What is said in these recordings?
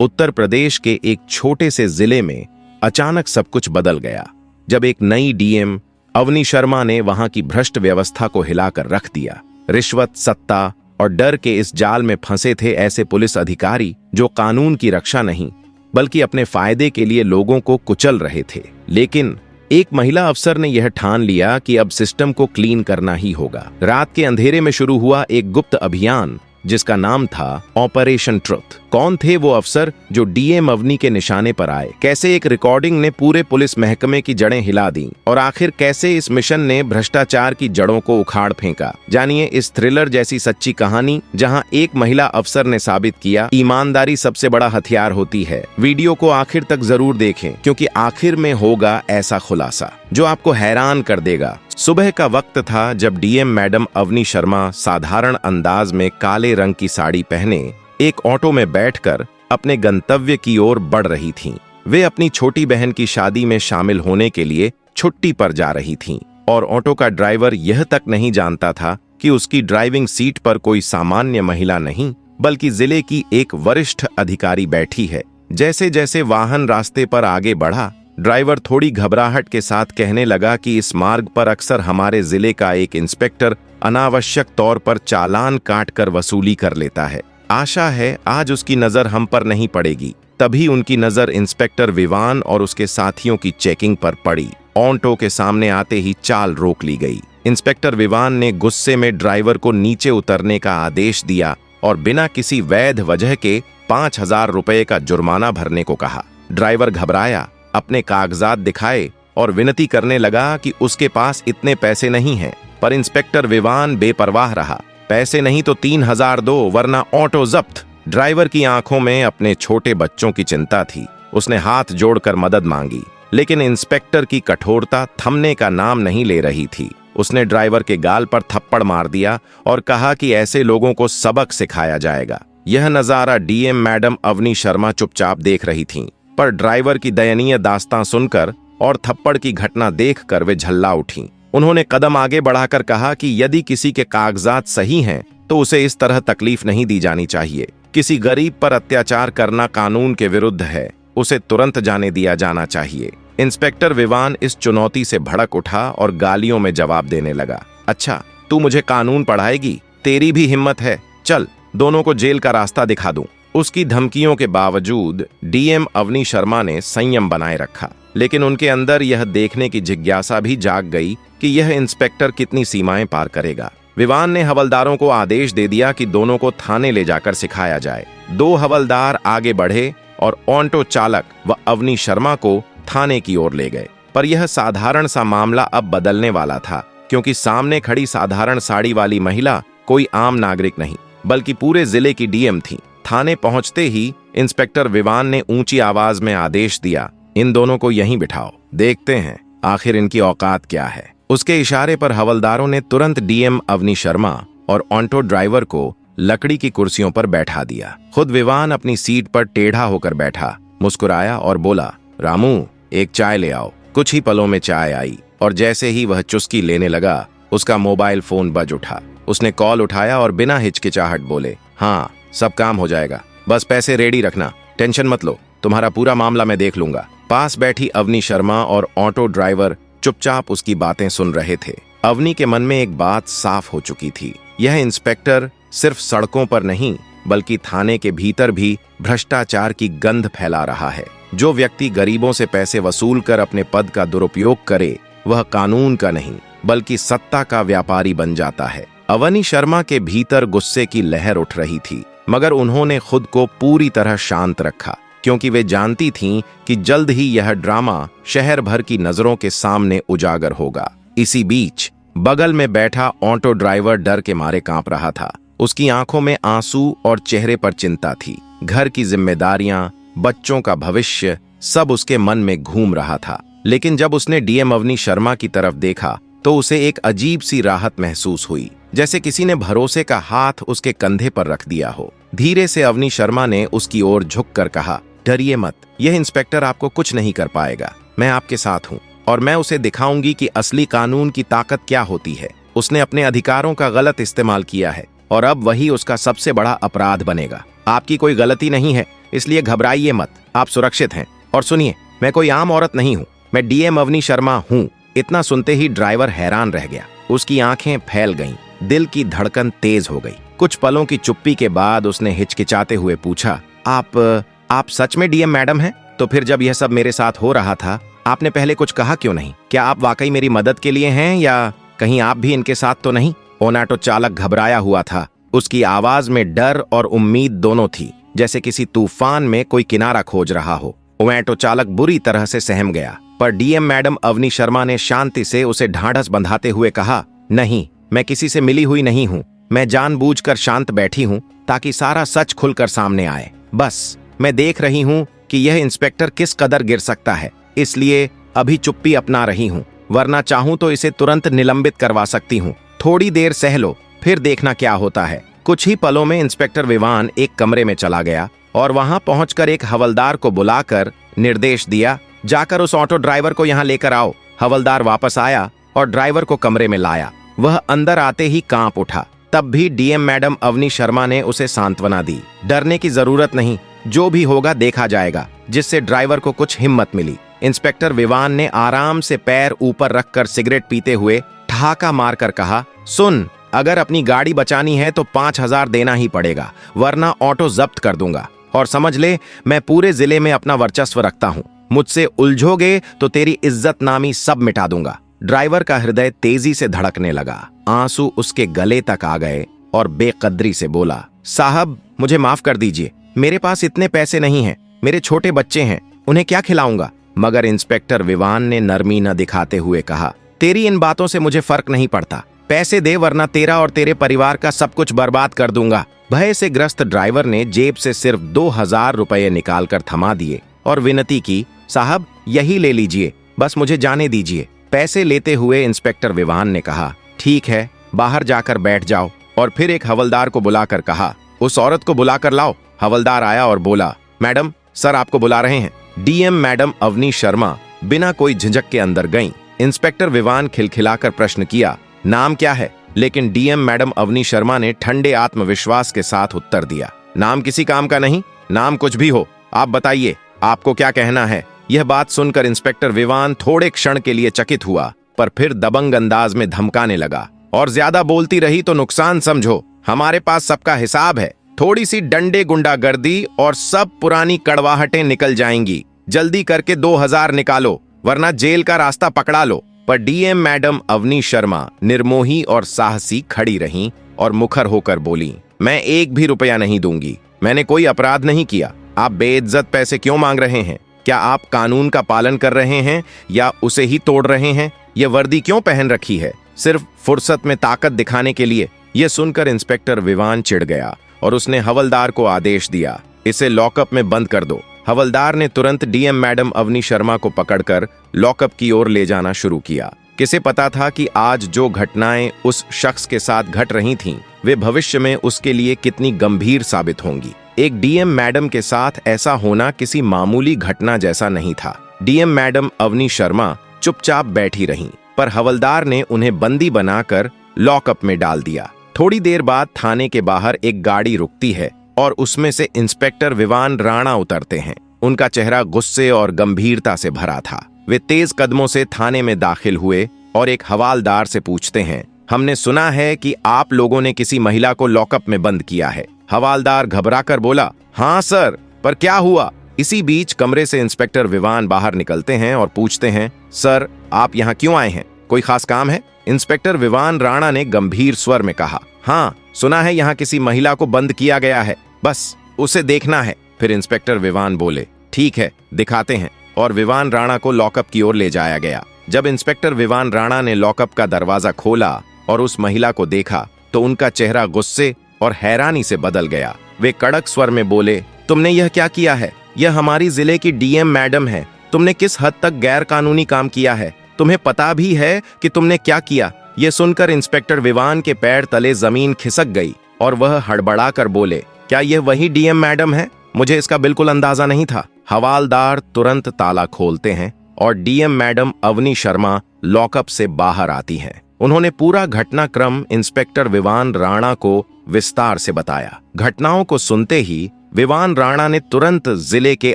उत्तर प्रदेश के एक छोटे से जिले में अचानक सब कुछ बदल गया जब एक नई डीएम अवनी शर्मा ने वहां की भ्रष्ट व्यवस्था को हिलाकर रख दिया। रिश्वत, सत्ता और डर के इस जाल में फंसे थे ऐसे पुलिस अधिकारी जो कानून की रक्षा नहीं बल्कि अपने फायदे के लिए लोगों को कुचल रहे थे। लेकिन एक महिला अफसर ने यह ठान लिया कि अब सिस्टम को क्लीन करना ही होगा। रात के अंधेरे में शुरू हुआ एक गुप्त अभियान जिसका नाम था ऑपरेशन ट्रुथ। कौन थे वो अफसर जो डीएम अवनी के निशाने पर आए? कैसे एक रिकॉर्डिंग ने पूरे पुलिस महकमे की जड़ें हिला दी? और आखिर कैसे इस मिशन ने भ्रष्टाचार की जड़ों को उखाड़ फेंका? जानिए इस थ्रिलर जैसी सच्ची कहानी जहां एक महिला अफसर ने साबित किया ईमानदारी सबसे बड़ा हथियार होती है। वीडियो को आखिर तक जरूर देखें क्योंकि आखिर में होगा ऐसा खुलासा जो आपको हैरान कर देगा। सुबह का वक्त था जब डीएम मैडम अवनी शर्मा साधारण अंदाज में काले रंग की साड़ी पहने एक ऑटो में बैठकर अपने गंतव्य की ओर बढ़ रही थीं। वे अपनी छोटी बहन की शादी में शामिल होने के लिए छुट्टी पर जा रही थीं और ऑटो का ड्राइवर यह तक नहीं जानता था कि उसकी ड्राइविंग सीट पर कोई सामान्य महिला नहीं बल्कि जिले की एक वरिष्ठ अधिकारी बैठी है। जैसे जैसे वाहन रास्ते पर आगे बढ़ा, ड्राइवर थोड़ी घबराहट के साथ कहने लगा कि इस मार्ग पर अक्सर हमारे जिले का एक इंस्पेक्टर अनावश्यक तौर पर चालान काटकर वसूली कर लेता है। आशा है आज उसकी नजर हम पर नहीं पड़ेगी। तभी उनकी नजर इंस्पेक्टर विवान और उसके साथियों की चेकिंग पर पड़ी। ऑटो के सामने आते ही चाल रोक ली गई। इंस्पेक्टर विवान ने गुस्से में ड्राइवर को नीचे उतरने का आदेश दिया और बिना किसी वैध वजह के 5,000 रुपए का जुर्माना भरने को कहा। ड्राइवर घबराया, अपने कागजात दिखाए और विनती करने लगा कि उसके पास इतने पैसे नहीं हैं, पर इंस्पेक्टर विवान बेपरवाह रहा। पैसे नहीं तो 3,000 दो वरना ऑटो जब्त। ड्राइवर की आंखों में अपने छोटे बच्चों की चिंता थी। उसने हाथ जोड़कर मदद मांगी, लेकिन इंस्पेक्टर की कठोरता थमने का नाम नहीं ले रही थी। उसने ड्राइवर के गाल पर थप्पड़ मार दिया और कहा कि ऐसे लोगों को सबक सिखाया जाएगा। यह नजारा डीएम मैडम अवनी शर्मा चुपचाप देख रही थीं, पर ड्राइवर की दयनीय दास्तां सुनकर और थप्पड़ की घटना देखकर वे झल्ला उठीं। उन्होंने कदम आगे बढ़ाकर कहा कि यदि किसी के कागजात सही हैं तो उसे इस तरह तकलीफ नहीं दी जानी चाहिए। किसी गरीब पर अत्याचार करना कानून के विरुद्ध है, उसे तुरंत जाने दिया जाना चाहिए। इंस्पेक्टर विवान इस चुनौती से भड़क उठा और गालियों में जवाब देने लगा। अच्छा, तू मुझे कानून पढ़ाएगी? तेरी भी हिम्मत है? चल, दोनों को जेल का रास्ता दिखा दूं। उसकी धमकियों के बावजूद डीएम अवनी शर्मा ने संयम बनाए रखा, लेकिन उनके अंदर यह देखने की जिज्ञासा भी जाग गई कि यह इंस्पेक्टर कितनी सीमाएं पार करेगा। विवान ने हवलदारों को आदेश दे दिया कि दोनों को थाने ले जाकर सिखाया जाए। 2 हवलदार आगे बढ़े और ऑटो चालक व अवनी शर्मा को थाने की ओर ले गए। पर यह साधारण सा मामला अब बदलने वाला था, क्योंकि सामने खड़ी साधारण साड़ी वाली महिला कोई आम नागरिक नहीं बल्कि पूरे जिले की डीएम थी। थाने पहुंचते ही इंस्पेक्टर विवान ने ऊंची आवाज में आदेश दिया, इन दोनों को यहीं बिठाओ, देखते हैं आखिर इनकी औकात क्या है। उसके इशारे पर हवलदारों ने तुरंत डीएम अवनी शर्मा और ऑटो ड्राइवर को लकड़ी की कुर्सियों पर बैठा दिया। खुद विवान अपनी सीट पर टेढ़ा होकर बैठा, मुस्कुराया और बोला, रामू, एक चाय ले आओ। कुछ ही पलों में चाय आई और जैसे ही वह चुस्की लेने लगा, उसका मोबाइल फोन बज उठा। उसने कॉल उठाया और बिना हिचकिचाहट बोले, हाँ, सब काम हो जाएगा, बस पैसे रेडी रखना, टेंशन मत लो, तुम्हारा पूरा मामला मैं देख लूंगा। पास बैठी अवनी शर्मा और ऑटो ड्राइवर चुपचाप उसकी बातें सुन रहे थे। अवनी के मन में एक बात साफ हो चुकी थी, यह इंस्पेक्टर सिर्फ सड़कों पर नहीं बल्कि थाने के भीतर भी भ्रष्टाचार की गंध फैला रहा है। जो व्यक्ति गरीबों से पैसे वसूल कर अपने पद का दुरुपयोग करे, वह कानून का नहीं बल्कि सत्ता का व्यापारी बन जाता है। अवनी शर्मा के भीतर गुस्से की लहर उठ रही थी, मगर उन्होंने खुद को पूरी तरह शांत रखा, क्योंकि वे जानती थीं कि जल्द ही यह ड्रामा शहर भर की नजरों के सामने उजागर होगा। इसी बीच बगल में बैठा ऑटो ड्राइवर डर के मारे कांप रहा था। उसकी आंखों में आंसू और चेहरे पर चिंता थी। घर की जिम्मेदारियां, बच्चों का भविष्य, सब उसके मन में घूम रहा था। लेकिन जब उसने डीएम अवनी शर्मा की तरफ देखा तो उसे एक अजीब सी राहत महसूस हुई, जैसे किसी ने भरोसे का हाथ उसके कंधे पर रख दिया हो। धीरे से अवनी शर्मा ने उसकी ओर झुककर कहा, डरिए मत, यह इंस्पेक्टर आपको कुछ नहीं कर पाएगा। मैं आपके साथ हूँ और मैं उसे दिखाऊंगी कि असली कानून की ताकत क्या होती है। उसने अपने अधिकारों का गलत इस्तेमाल किया है और अब वही उसका सबसे बड़ा अपराध बनेगा। आपकी कोई गलती नहीं है, इसलिए घबराइए मत, आप सुरक्षित हैं। और सुनिए, मैं कोई आम औरत नहीं हूँ, मैं डीएम अवनी शर्मा हूँ। इतना सुनते ही ड्राइवर हैरान रह गया। उसकी आंखें फैल गईं, दिल की धड़कन तेज हो गई। कुछ पलों की चुप्पी के बाद उसने हिचकिचाते हुए पूछा, आप सच में डीएम मैडम हैं? तो फिर जब यह सब मेरे साथ हो रहा था, आपने पहले कुछ कहा क्यों नहीं? क्या आप वाकई मेरी मदद के लिए हैं या कहीं आप भी इनके साथ तो नहीं? ऑटो चालक घबराया हुआ था। उसकी आवाज में डर और उम्मीद दोनों थी, जैसे किसी तूफान में कोई किनारा खोज रहा हो। ऑटो चालक बुरी तरह से सहम गया, पर डीएम मैडम अवनी शर्मा ने शांति से उसे ढांढस बंधाते हुए कहा, नहीं, मैं किसी से मिली हुई नहीं हूँ। मैं जानबूझकर शांत बैठी हूँ ताकि सारा सच खुलकर सामने आए। बस मैं देख रही हूँ कि यह इंस्पेक्टर किस कदर गिर सकता है, इसलिए अभी चुप्पी अपना रही हूँ, वरना चाहूं तो इसे तुरंत निलंबित करवा सकती हूँ। थोड़ी देर सह लो, फिर देखना क्या होता है। कुछ ही पलों में इंस्पेक्टर विवान एक कमरे में चला गया और वहां पहुंचकर एक हवलदार को बुलाकर निर्देश दिया, जाकर उस ऑटो ड्राइवर को यहाँ लेकर आओ। हवलदार वापस आया और ड्राइवर को कमरे में लाया। वह अंदर आते ही कांप उठा। तब भी डीएम मैडम अवनी शर्मा ने उसे सांत्वना दी, डरने की जरूरत नहीं, जो भी होगा देखा जाएगा, जिससे ड्राइवर को कुछ हिम्मत मिली। इंस्पेक्टर विवान ने आराम से पैर ऊपर रखकर सिगरेट पीते हुए ठहाका मारकर कहा, सुन, अगर अपनी गाड़ी बचानी है तो 5,000 देना ही पड़ेगा, वरना ऑटो जब्त कर दूंगा। और समझ ले, मैं पूरे जिले में अपना वर्चस्व रखता हूँ। मुझसे उलझोगे तो तेरी इज्जत नामी सब मिटा दूंगा। ड्राइवर का हृदय तेजी से धड़कने लगा, आंसू उसके गले तक आ गए और बेकदरी से बोला, साहब मुझे माफ कर दीजिए, मेरे पास इतने पैसे नहीं हैं, मेरे छोटे बच्चे हैं, उन्हें क्या खिलाऊंगा? मगर इंस्पेक्टर विवान ने नरमी न दिखाते हुए कहा, तेरी इन बातों से मुझे फर्क नहीं पड़ता, पैसे दे वरना तेरा और तेरे परिवार का सब कुछ बर्बाद कर दूंगा। भय से ग्रस्त ड्राइवर ने जेब से सिर्फ 2,000 रुपये निकालकर थमा दिए और विनती की, साहब यही ले लीजिए, बस मुझे जाने दीजिए। पैसे लेते हुए इंस्पेक्टर विवान ने कहा, ठीक है, बाहर जाकर बैठ जाओ। और फिर एक हवलदार को बुलाकर कहा, उस औरत को बुलाकर लाओ। हवलदार आया और बोला, मैडम, सर आपको बुला रहे हैं। डीएम मैडम अवनी शर्मा बिना कोई झिझक के अंदर गईं। इंस्पेक्टर विवान खिलखिलाकर प्रश्न किया, नाम क्या है? लेकिन डीएम मैडम अवनी शर्मा ने ठंडे आत्मविश्वास के साथ उत्तर दिया, नाम किसी काम का नहीं, नाम कुछ भी हो, आप बताइए, आपको क्या कहना है? यह बात सुनकर इंस्पेक्टर विवान थोड़े क्षण के लिए चकित हुआ, पर फिर दबंग अंदाज में धमकाने लगा, और ज्यादा बोलती रही तो नुकसान समझो, हमारे पास सबका हिसाब है। थोड़ी सी डंडे गुंडागर्दी और सब पुरानी कड़वाहटें निकल जाएंगी। जल्दी करके 2,000 निकालो, वरना जेल का रास्ता पकड़ा लो। पर डीएम मैडम अवनी शर्मा निर्मोही और साहसी खड़ी रहीं और मुखर होकर बोली, मैं एक भी रुपया नहीं दूंगी, मैंने कोई अपराध नहीं किया। आप बेइज्जत पैसे क्यों मांग रहे हैं? क्या आप कानून का पालन कर रहे हैं या उसे ही तोड़ रहे हैं? यह वर्दी क्यों पहन रखी है? सिर्फ फुर्सत में ताकत दिखाने के लिए? यह सुनकर इंस्पेक्टर विवान चिढ़ गया और उसने हवलदार को आदेश दिया, इसे लॉकअप में बंद कर दो। हवलदार ने तुरंत डीएम मैडम अवनी शर्मा को पकड़कर लॉकअप की ओर ले जाना शुरू किया। किसे पता था कि आज जो घटनाएं उस शख्स के साथ घट रही थीं, वे भविष्य में उसके लिए कितनी गंभीर साबित होंगी। एक डीएम मैडम के साथ ऐसा होना किसी मामूली घटना जैसा नहीं था। डीएम मैडम अवनी शर्मा चुपचाप बैठी रहीं, पर हवलदार ने उन्हें बंदी बनाकर लॉकअप में डाल दिया। थोड़ी देर बाद थाने के बाहर एक गाड़ी रुकती है और उसमें से इंस्पेक्टर विवान राणा उतरते हैं। उनका चेहरा गुस्से और गंभीरता से भरा था। वे तेज कदमों से थाने में दाखिल हुए और एक हवालदार से पूछते हैं, हमने सुना है कि आप लोगों ने किसी महिला को लॉकअप में बंद किया है। हवालदार घबराकर बोला, हाँ सर, पर क्या हुआ? इसी बीच कमरे से इंस्पेक्टर विवान बाहर निकलते हैं और पूछते हैं, सर आप यहाँ क्यों आए हैं? कोई खास काम है? इंस्पेक्टर विवान राणा ने गंभीर स्वर में कहा, हाँ, सुना है यहाँ किसी महिला को बंद किया गया है, बस उसे देखना है। फिर इंस्पेक्टर विवान बोले, ठीक है, दिखाते हैं, और विवान राणा को लॉकअप की ओर ले जाया गया। जब इंस्पेक्टर विवान राणा ने लॉकअप का दरवाजा खोला और उस महिला को देखा तो उनका चेहरा गुस्से और हैरानी से बदल गया। वे कड़क स्वर में बोले, तुमने यह क्या किया है? यह हमारी जिले की डीएम मैडम है। तुमने किस हद तक गैर कानूनी काम किया है? तुम्हें पता भी है कि तुमने क्या किया? यह सुनकर इंस्पेक्टर विवान के पैर तले जमीन खिसक गई और वह हड़बड़ाकर बोले, क्या यह वही डीएम मैडम है? मुझे इसका बिल्कुल अंदाजा नहीं था। हवालदार तुरंत ताला खोलते हैं और DM madam Avani Sharma lockup से बाहर आती हैं। उन्होंने पूरा घटनाक्रम इंस्पेक्टर विवान राणा को विस्तार से बताया। घटनाओं को सुनते ही विवान राणा ने तुरंत जिले के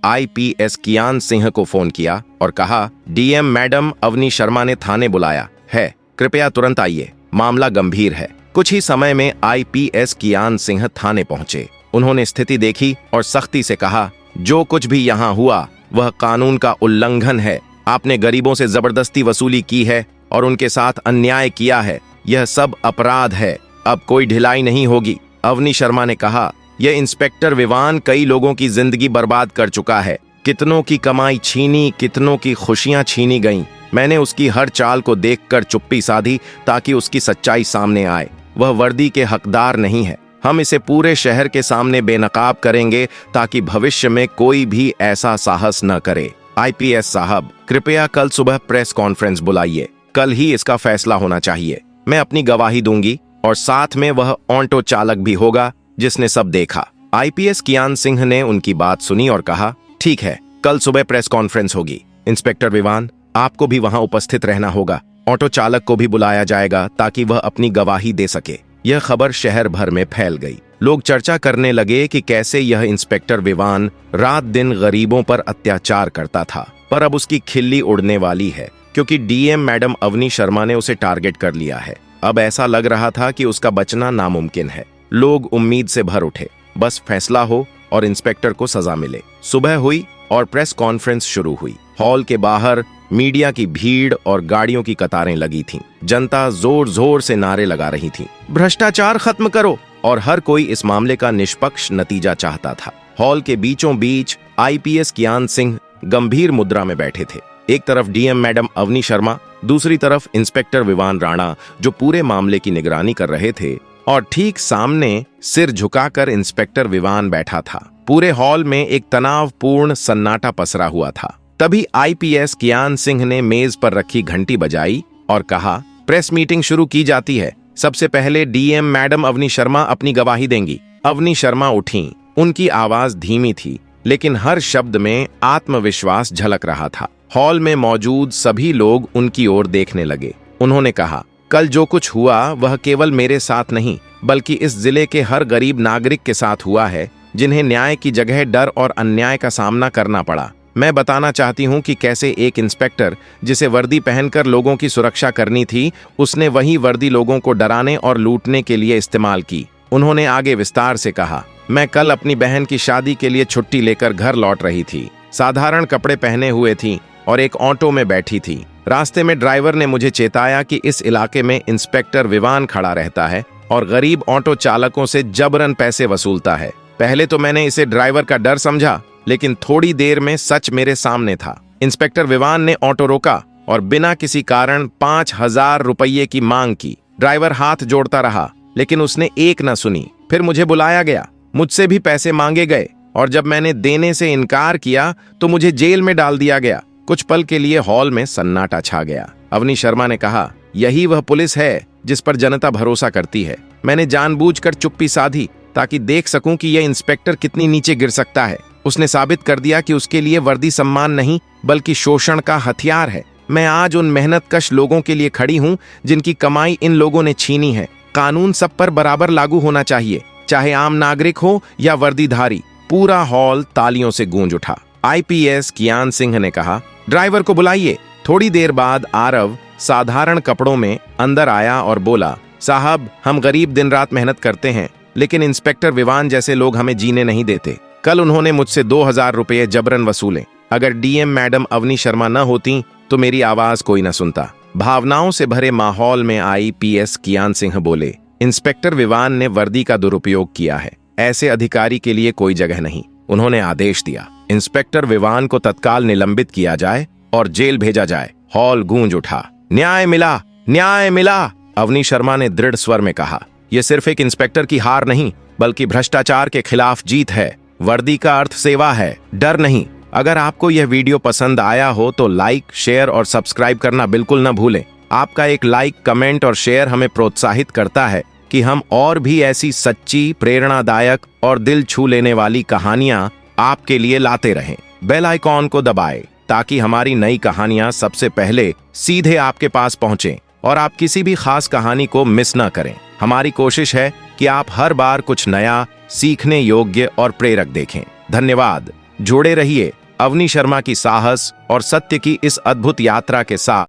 आईपीएस कियान सिंह को फोन किया और कहा, डीएम मैडम अवनी शर्मा ने थाने बुलाया है, कृपया तुरंत आइए, मामला गंभीर है। कुछ ही समय में आईपीएस कियान सिंह थाने पहुंचे। उन्होंने स्थिति देखी और सख्ती से कहा, जो कुछ भी यहाँ हुआ वह कानून का उल्लंघन है। आपने गरीबों से जबरदस्ती वसूली की है और उनके साथ अन्याय किया है। यह सब अपराध है। अब कोई ढिलाई नहीं होगी। अवनी शर्मा ने कहा, यह इंस्पेक्टर विवान कई लोगों की जिंदगी बर्बाद कर चुका है। कितनों की कमाई छीनी, कितनों की खुशियां छीनी गईं। मैंने उसकी हर चाल को देखकर चुप्पी साधी ताकि उसकी सच्चाई सामने आए। वह वर्दी के हकदार नहीं है। हम इसे पूरे शहर के सामने बेनकाब करेंगे ताकि भविष्य में कोई भी ऐसा साहस न करे। आईपीएस साहब, कृपया कल सुबह प्रेस कॉन्फ्रेंस बुलाइए। कल ही इसका फैसला होना चाहिए। मैं अपनी गवाही दूंगी और साथ में वह ऑटो चालक भी होगा जिसने सब देखा। आईपीएस कियान सिंह ने उनकी बात सुनी और कहा, ठीक है, कल सुबह प्रेस कॉन्फ्रेंस होगी। इंस्पेक्टर विवान, आपको भी वहां उपस्थित रहना होगा। ऑटो चालक को भी बुलाया जाएगा ताकि वह अपनी गवाही दे सके। यह खबर शहर भर में फैल गई। लोग चर्चा करने लगे कि कैसे यह इंस्पेक्टर विवान रात दिन गरीबों पर अत्याचार करता था, पर अब उसकी खिल्ली उड़ने वाली है क्योंकि डीएम मैडम अवनी शर्मा ने उसे टारगेट कर लिया है। अब ऐसा लग रहा था कि उसका बचना नामुमकिन है। लोग उम्मीद से भर उठे, बस फैसला हो और इंस्पेक्टर को सजा मिले। सुबह हुई और प्रेस कॉन्फ्रेंस शुरू हुई। हॉल के बाहर मीडिया की भीड़ और गाड़ियों की कतारें लगी थीं। जनता जोर जोर से नारे लगा रही थी, भ्रष्टाचार खत्म करो, और हर कोई इस मामले का निष्पक्ष नतीजा चाहता था। हॉल के बीचों बीच आईपीएस कियान सिंह गंभीर मुद्रा में बैठे थे। एक तरफ डीएम मैडम अवनी शर्मा, दूसरी तरफ इंस्पेक्टर विवान राणा जो पूरे मामले की निगरानी कर रहे थे, और ठीक सामने सिर झुकाकर इंस्पेक्टर विवान बैठा था। पूरे हॉल में एक तनावपूर्ण सन्नाटा पसरा हुआ था। तभी आईपीएस कियान सिंह ने मेज पर रखी घंटी बजाई और कहा, प्रेस मीटिंग शुरू की जाती है। सबसे पहले डीएम मैडम अवनी शर्मा अपनी गवाही देंगी। अवनी शर्मा उठीं। उनकी आवाज धीमी थी, लेकिन हर शब्द में आत्मविश्वास झलक रहा था। हॉल में मौजूद सभी लोग उनकी ओर देखने लगे। उन्होंने कहा, कल जो कुछ हुआ वह केवल मेरे साथ नहीं, बल्कि इस जिले के हर गरीब नागरिक के साथ हुआ है, जिन्हें न्याय की जगह डर और अन्याय का सामना करना पड़ा। मैं बताना चाहती हूं कि कैसे एक इंस्पेक्टर जिसे वर्दी पहनकर लोगों की सुरक्षा करनी थी, उसने वही वर्दी लोगों को डराने और लूटने के लिए इस्तेमाल की। उन्होंने आगे विस्तार से कहा, मैं कल अपनी बहन की शादी के लिए छुट्टी लेकर घर लौट रही थी। साधारण कपड़े पहने हुए थी और एक ऑटो में बैठी थी। रास्ते में ड्राइवर ने मुझे चेताया कि इस इलाके में इंस्पेक्टर विवान खड़ा रहता है और गरीब ऑटो चालकों से जबरन पैसे वसूलता है। पहले तो मैंने इसे ड्राइवर का डर समझा, लेकिन थोड़ी देर में सच मेरे सामने था। इंस्पेक्टर विवान ने ऑटो रोका और बिना किसी कारण 5,000 रुपये की मांग की। ड्राइवर हाथ जोड़ता रहा, लेकिन उसने एक न सुनी। फिर मुझे बुलाया गया, मुझसे भी पैसे मांगे गए और जब मैंने देने से इनकार किया तो मुझे जेल में डाल दिया गया। कुछ पल के लिए हॉल में सन्नाटा छा गया। अवनी शर्मा ने कहा, यही वह पुलिस है जिस पर जनता भरोसा करती है। मैंने जानबूझकर चुप्पी साधी ताकि देख सकूं कि यह इंस्पेक्टर कितनी नीचे गिर सकता है। उसने साबित कर दिया कि उसके लिए वर्दी सम्मान नहीं बल्कि शोषण का हथियार है। मैं आज उन मेहनतकश लोगों के लिए खड़ी हूं जिनकी कमाई इन लोगों ने छीनी है। कानून सब पर बराबर लागू होना चाहिए, चाहे आम नागरिक हो या वर्दीधारी। पूरा हॉल तालियों से गूंज उठा। आईपीएस कियान सिंह ने कहा, ड्राइवर को बुलाइए। थोड़ी देर बाद आरव साधारण कपड़ों में अंदर आया और बोला, साहब, हम गरीब दिन रात मेहनत करते हैं, लेकिन इंस्पेक्टर विवान जैसे लोग हमें जीने नहीं देते। कल उन्होंने मुझसे 2,000 रुपये जबरन वसूले। अगर डीएम मैडम अवनी शर्मा न होती तो मेरी आवाज कोई न सुनता। भावनाओं से भरे माहौल में आईपीएस कियान सिंह बोले, इंस्पेक्टर विवान ने वर्दी का दुरुपयोग किया है। ऐसे अधिकारी के लिए कोई जगह नहीं। उन्होंने आदेश दिया, इंस्पेक्टर विवान को तत्काल निलंबित किया जाए और जेल भेजा जाए। हॉल गूंज उठा, न्याय मिला, न्याय मिला। अवनी शर्मा ने दृढ़ स्वर में कहा, यह सिर्फ एक इंस्पेक्टर की हार नहीं बल्कि भ्रष्टाचार के खिलाफ जीत है। वर्दी का अर्थ सेवा है, डर नहीं। अगर आपको यह वीडियो पसंद आया हो तो लाइक, शेयर और सब्सक्राइब करना बिल्कुल न भूलें। आपका एक लाइक, कमेंट और शेयर हमें प्रोत्साहित करता है कि हम और भी ऐसी सच्ची, प्रेरणादायक और दिल छू लेने वाली कहानियां आपके लिए लाते रहें। बेल आइकॉन को दबाएं ताकि हमारी नई कहानियां सबसे पहले सीधे आपके पास पहुंचें और आप किसी भी खास कहानी को मिस न करें। हमारी कोशिश है कि आप हर बार कुछ नया, सीखने योग्य और प्रेरक देखें। धन्यवाद। जोड़े रहिए अवनी शर्मा की साहस और सत्य की इस अद्भुत यात्रा के साथ।